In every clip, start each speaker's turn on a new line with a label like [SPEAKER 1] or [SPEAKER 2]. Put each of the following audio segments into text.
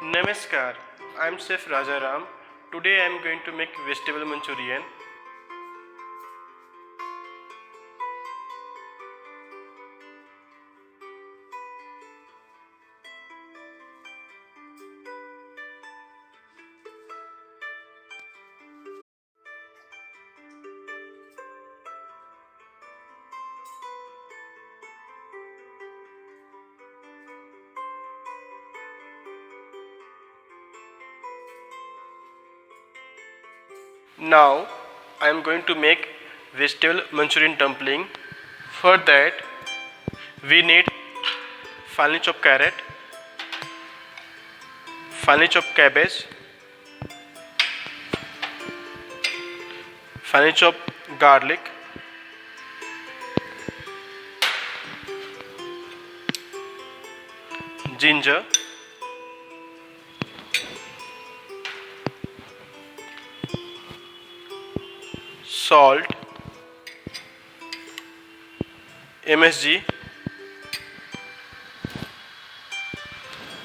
[SPEAKER 1] Namaskar, I am Chef Rajaram. Today I am going to make vegetable Manchurian. Now I am going to make vegetable Manchurian dumpling. For that we need finely chopped carrot, finely chopped cabbage, finely chopped garlic, ginger, salt, MSG,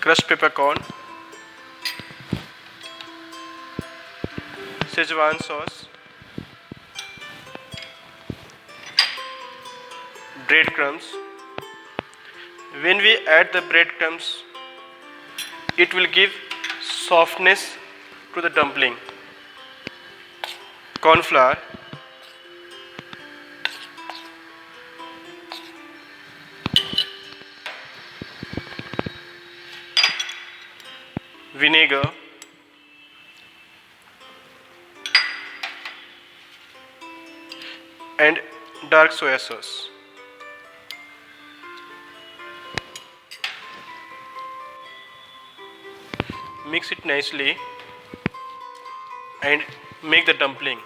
[SPEAKER 1] crushed peppercorn, Schezwan sauce, breadcrumbs. When we add the breadcrumbs, it will give softness to the dumpling. Corn flour, vinegar, and dark soya sauce. Mix it nicely and make the dumpling.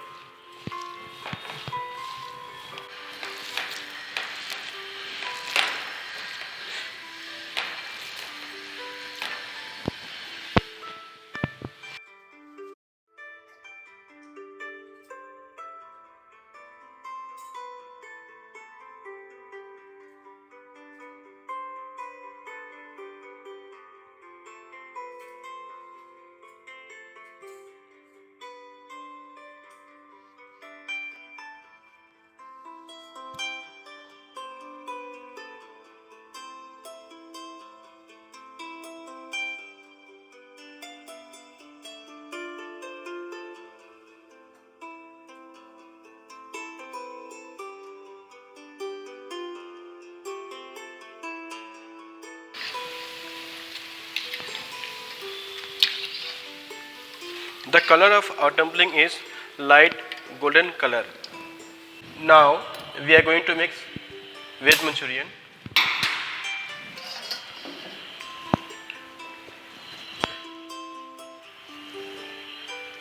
[SPEAKER 1] The color of our dumpling is light golden color. Now we are going to mix veg Manchurian.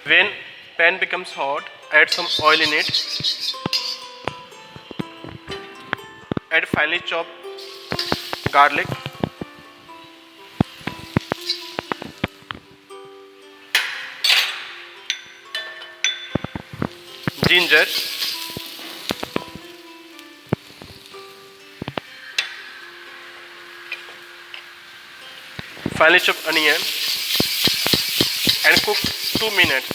[SPEAKER 1] When pan becomes hot, add some oil in it. Add finely chopped garlic, ginger, finely chopped onion, and cook 2 minutes.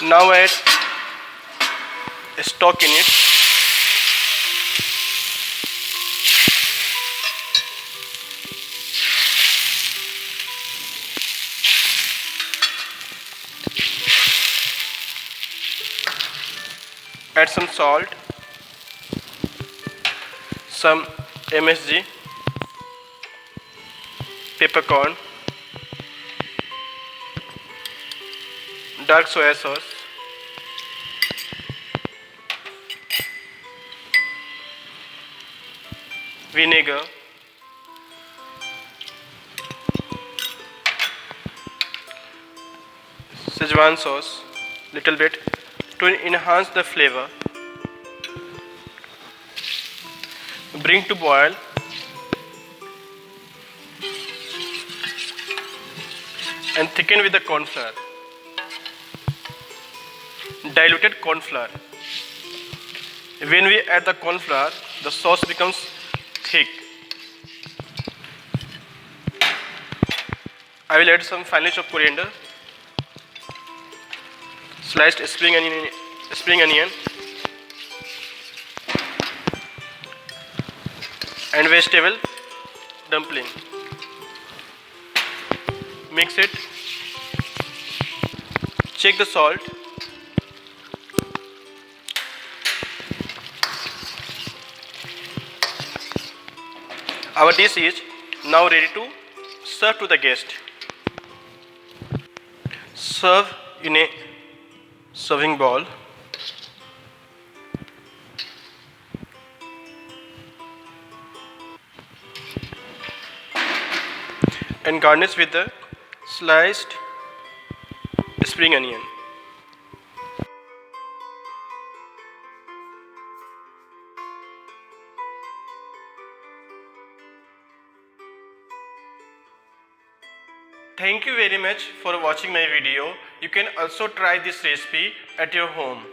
[SPEAKER 1] Now add stock in it. Add some salt, some MSG, peppercorn, dark soya sauce, vinegar, Schezwan sauce, little bit to enhance the flavor. Bring to boil and thicken with the corn flour. Diluted corn flour. When we add the corn flour, the sauce becomes thick. I will add some finely chopped coriander, sliced spring onion, and vegetable dumpling. Mix it. Check the salt. Our dish is now ready to serve to the guest. Serve in a serving bowl. And garnish with the sliced spring onion. Thank you very much for watching my video. You can also try this recipe at your home.